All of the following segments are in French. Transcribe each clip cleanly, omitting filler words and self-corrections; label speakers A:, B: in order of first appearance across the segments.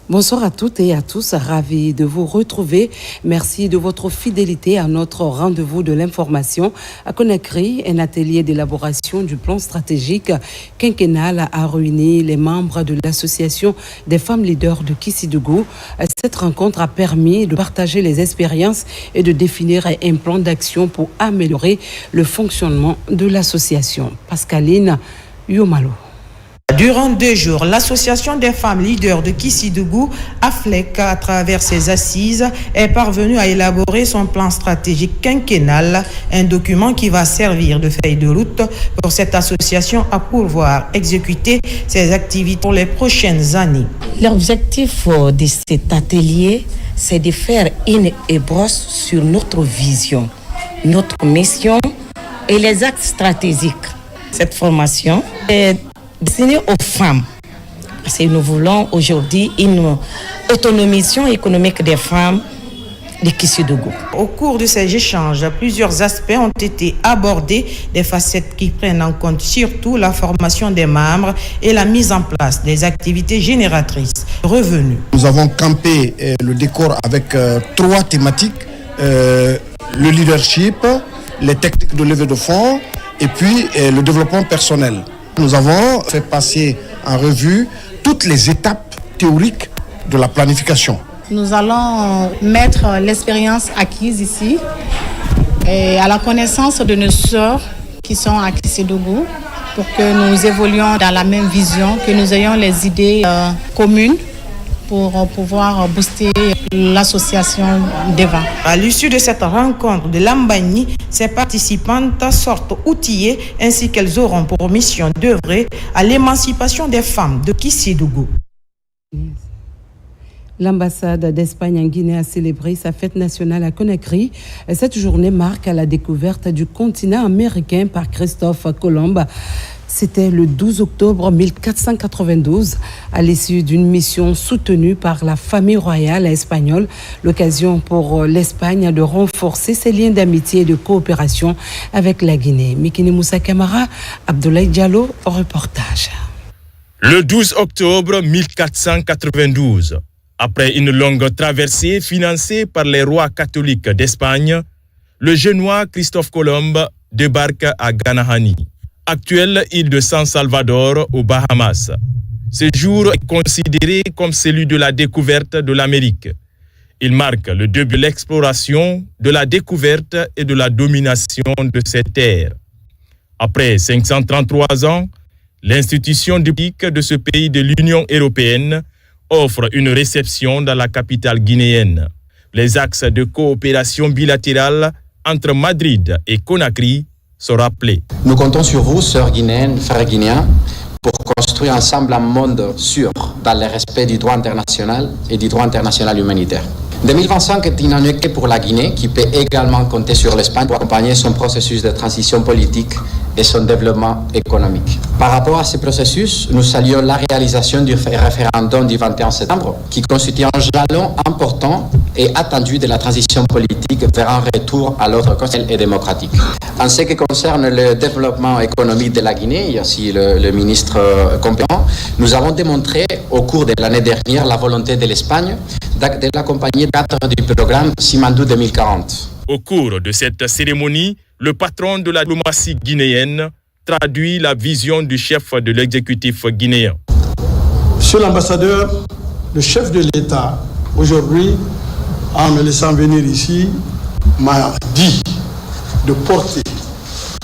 A: Bonsoir à toutes et à tous, ravi de vous retrouver. Merci de votre fidélité à notre rendez-vous de l'information. À Conakry, un atelier d'élaboration du plan stratégique quinquennal a réuni les membres de l'association des femmes leaders de Kissidougou. Cette rencontre a permis de partager les expériences et de définir un plan d'action pour améliorer le fonctionnement de l'association. Pascaline Yomalo.
B: Durant 2 jours, l'association des femmes leaders de Kissidougou, AFLEC, à travers ses assises, est parvenue à élaborer son plan stratégique quinquennal, un document qui va servir de feuille de route pour cette association à pouvoir exécuter ses activités pour les prochaines années.
C: L'objectif de cet atelier, c'est de faire une ébauche sur notre vision, notre mission et les axes stratégiques. Cette formation est destinée aux femmes. Parce que nous voulons aujourd'hui une autonomisation économique des femmes de Kissidougou.
B: Au cours de ces échanges, plusieurs aspects ont été abordés, des facettes qui prennent en compte surtout la formation des membres et la mise en place des activités génératrices de revenus.
D: Nous avons campé le décor avec 3 thématiques, le leadership, les techniques de levée de fonds et puis le développement personnel. Nous avons fait passer en revue toutes les étapes théoriques de la planification.
E: Nous allons mettre l'expérience acquise ici et à la connaissance de nos sœurs qui sont à Kissidougou pour que nous évoluions dans la même vision, que nous ayons les idées communes pour pouvoir booster l'association devant.
B: À l'issue de cette rencontre de Lambani, ces participantes sortent outillées ainsi qu'elles auront pour mission d'œuvrer à l'émancipation des femmes de Kissidougou.
A: L'ambassade d'Espagne en Guinée a célébré sa fête nationale à Conakry. Cette journée marque la découverte du continent américain par Christophe Colomb. C'était le 12 octobre 1492, à l'issue d'une mission soutenue par la famille royale espagnole, l'occasion pour l'Espagne de renforcer ses liens d'amitié et de coopération avec la Guinée. Mikini Moussa Kamara, Abdoulaye Diallo, reportage.
F: Le 12 octobre 1492, après une longue traversée financée par les rois catholiques d'Espagne, le Génois Christophe Colomb débarque à Ganahani, actuelle île de San Salvador aux Bahamas. Ce jour est considéré comme celui de la découverte de l'Amérique. Il marque le début de l'exploration, de la découverte et de la domination de ces terres. Après 533 ans, l'institution diplomatique de ce pays de l'Union européenne offre une réception dans la capitale guinéenne. Les axes de coopération bilatérale entre Madrid et Conakry sont rappelés.
G: Nous comptons sur vous, sœurs guinéennes, frères guinéens, pour construire ensemble un monde sûr dans le respect du droit international et du droit international humanitaire. 2025 est une année pour la Guinée qui peut également compter sur l'Espagne pour accompagner son processus de transition politique et son développement économique. Par rapport à ce processus, nous saluons la réalisation du référendum du 21 septembre qui constitue un jalon important et attendu de la transition politique vers un retour à l'ordre constitutionnel et démocratique. En ce qui concerne le développement économique de la Guinée, il y a aussi le ministre compétent, nous avons démontré au cours de l'année dernière la volonté de l'Espagne de l'accompagner dans le cadre du programme Simandou 2040.
F: Au cours de cette cérémonie, le patron de la diplomatie guinéenne traduit la vision du chef de l'exécutif guinéen.
H: Monsieur l'ambassadeur, le chef de l'État, aujourd'hui, en me laissant venir ici, m'a dit de porter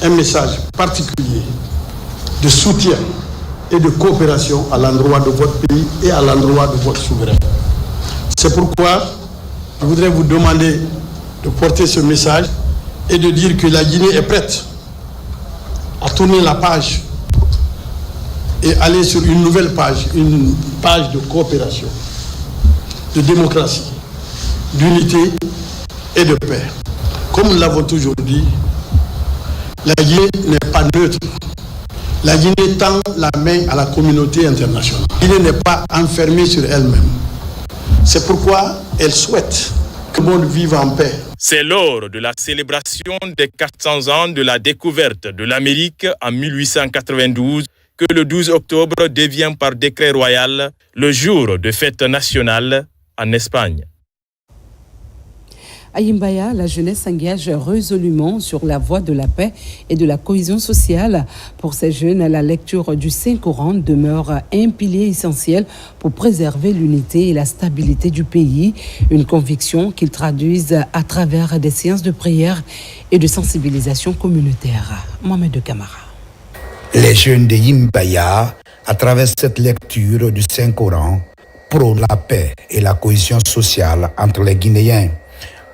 H: un message particulier de soutien et de coopération à l'endroit de votre pays et à l'endroit de votre souverain. C'est pourquoi je voudrais vous demander de porter ce message et de dire que la Guinée est prête à tourner la page et aller sur une nouvelle page, une page de coopération, de démocratie, d'unité et de paix. Comme nous l'avons toujours dit, la Guinée n'est pas neutre. La Guinée tend la main à la communauté internationale. La Guinée n'est pas enfermée sur elle-même. C'est pourquoi elle souhaite que le monde vive en paix.
F: C'est lors de la célébration des 400 ans de la découverte de l'Amérique en 1892 que le 12 octobre devient par décret royal le jour de fête nationale en Espagne.
A: À Yimbaya, la jeunesse s'engage résolument sur la voie de la paix et de la cohésion sociale. Pour ces jeunes, la lecture du Saint-Coran demeure un pilier essentiel pour préserver l'unité et la stabilité du pays. Une conviction qu'ils traduisent à travers des séances de prière et de sensibilisation communautaire. Mohamed Kamara.
I: Les jeunes de Yimbaya, à travers cette lecture du Saint-Coran, prônent la paix et la cohésion sociale entre les Guinéens.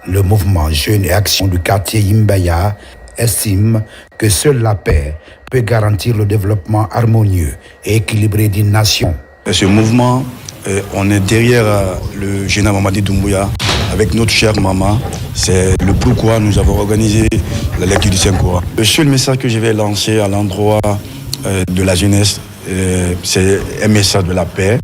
I: Le mouvement Jeunes et Action du quartier Yimbaya estime que seule la paix peut garantir le développement harmonieux et équilibré d'une nation.
J: Ce mouvement, on est derrière le général Mamadi Doumbouya avec notre chère maman. C'est le pourquoi nous avons organisé la lecture du Saint-Coran. Le seul message que je vais lancer à l'endroit de la jeunesse, c'est un message de la paix,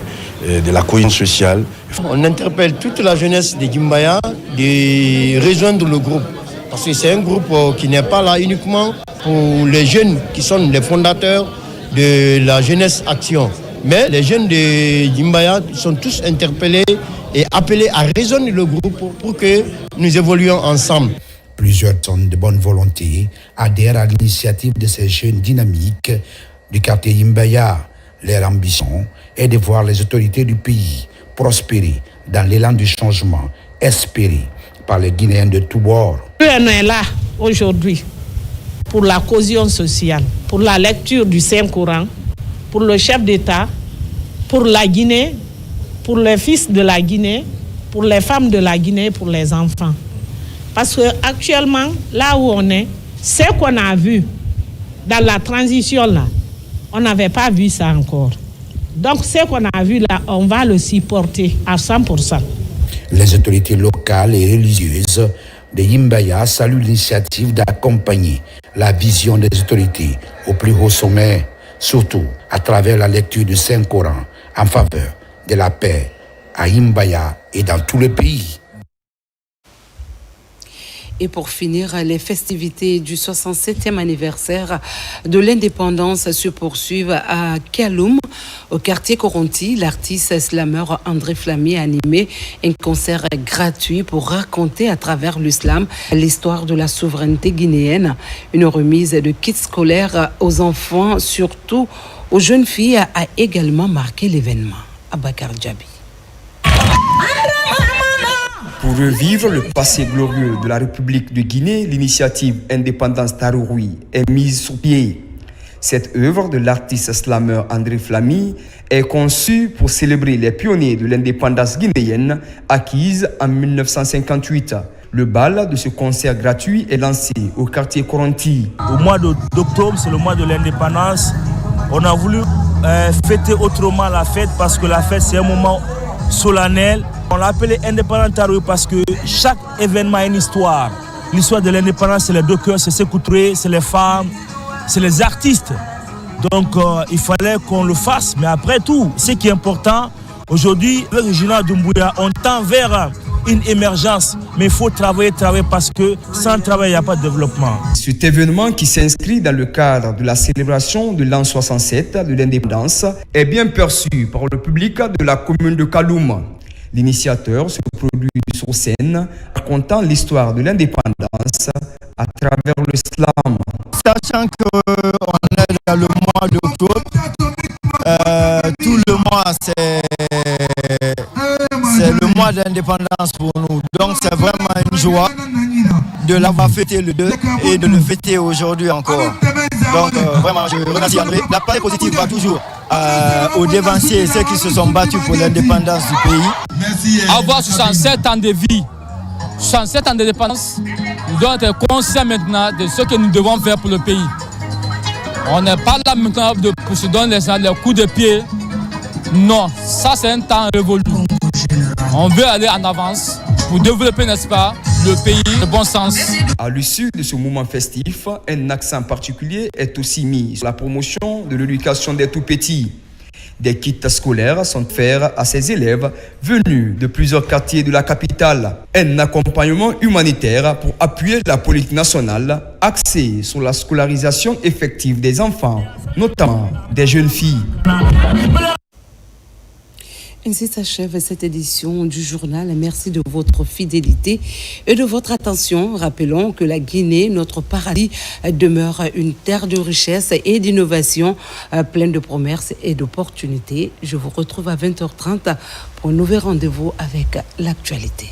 J: de la cohésion sociale.
K: On interpelle toute la jeunesse de Yimbaya de rejoindre le groupe. Parce que c'est un groupe qui n'est pas là uniquement pour les jeunes qui sont les fondateurs de la jeunesse action. Mais les jeunes de Yimbaya sont tous interpellés et appelés à rejoindre le groupe pour que nous évoluions ensemble.
I: Plusieurs tonnes de bonne volonté adhèrent à l'initiative de ces jeunes dynamiques du quartier Yimbaya. Leur ambition est de voir les autorités du pays prospérer dans l'élan du changement espéré par les Guinéens de tous bords.
L: On est là aujourd'hui pour la cohésion sociale, pour la lecture du Saint-Coran, pour le chef d'État, pour la Guinée, pour les fils de la Guinée, pour les femmes de la Guinée, pour les enfants. Parce qu'actuellement, là où on est, ce qu'on a vu dans la transition là, on n'avait pas vu ça encore. Donc ce qu'on a vu là, on va le supporter à 100%.
I: Les autorités locales et religieuses de Yimbaya saluent l'initiative d'accompagner la vision des autorités au plus haut sommet, surtout à travers la lecture du Saint-Coran en faveur de la paix à Yimbaya et dans tout le pays.
A: Et pour finir, les festivités du 67e anniversaire de l'indépendance se poursuivent à Kaloum, au quartier Koronti. L'artiste slameur André Flamy a animé un concert gratuit pour raconter à travers l'islam l'histoire de la souveraineté guinéenne. Une remise de kits scolaires aux enfants, surtout aux jeunes filles, a également marqué l'événement. Abakar Djabi.
M: Pour revivre le passé glorieux de la République de Guinée, l'initiative Indépendance Tarouroui est mise sur pied. Cette œuvre de l'artiste slameur André Flamy est conçue pour célébrer les pionniers de l'indépendance guinéenne acquise en 1958. Le bal de ce concert gratuit est lancé au quartier Koronti.
N: Au mois d'octobre, c'est le mois de l'indépendance. On a voulu fêter autrement la fête parce que la fête, c'est un moment solennel. On l'a appelé Indépendance Tarouroui parce que chaque événement a une histoire. L'histoire de l'indépendance, c'est les deux cœurs, c'est Sékou Touré, c'est les femmes, c'est les artistes. Donc il fallait qu'on le fasse. Mais après tout, ce qui est important, aujourd'hui, avec le général Doumbouya, on tend vers une émergence. Mais il faut travailler parce que sans travail, il n'y a pas de développement.
M: Cet événement qui s'inscrit dans le cadre de la célébration de l'an 67 de l'indépendance est bien perçu par le public de la commune de Kaloum. L'initiateur se produit sur scène, racontant l'histoire de l'indépendance à travers le slam.
K: Sachant qu'on est dans le mois d'octobre, tout le mois c'est le mois d'indépendance pour nous. Donc c'est vraiment une joie de l'avoir fêté le 2 et de le fêter aujourd'hui encore. Donc vraiment je remercie André. La part positive va toujours aux devanciers et ceux qui se sont battus pour l'indépendance du pays.
O: Avoir 67 ans de vie, 67 ans d'indépendance, nous devons être conscients maintenant de ce que nous devons faire pour le pays. On n'est pas là maintenant pour se donner les coups de pied. Non, ça c'est un temps révolu. On veut aller en avance pour développer, n'est-ce pas, le pays de bon sens.
M: À l'issue de ce moment festif, un accent particulier est aussi mis sur la promotion de l'éducation des tout-petits. Des kits scolaires sont offerts à ces élèves venus de plusieurs quartiers de la capitale. Un accompagnement humanitaire pour appuyer la politique nationale axée sur la scolarisation effective des enfants, notamment des jeunes filles.
A: Ainsi s'achève cette édition du journal. Merci de votre fidélité et de votre attention. Rappelons que la Guinée, notre paradis, demeure une terre de richesse et d'innovation, pleine de promesses et d'opportunités. Je vous retrouve à 20h30 pour un nouveau rendez-vous avec l'actualité.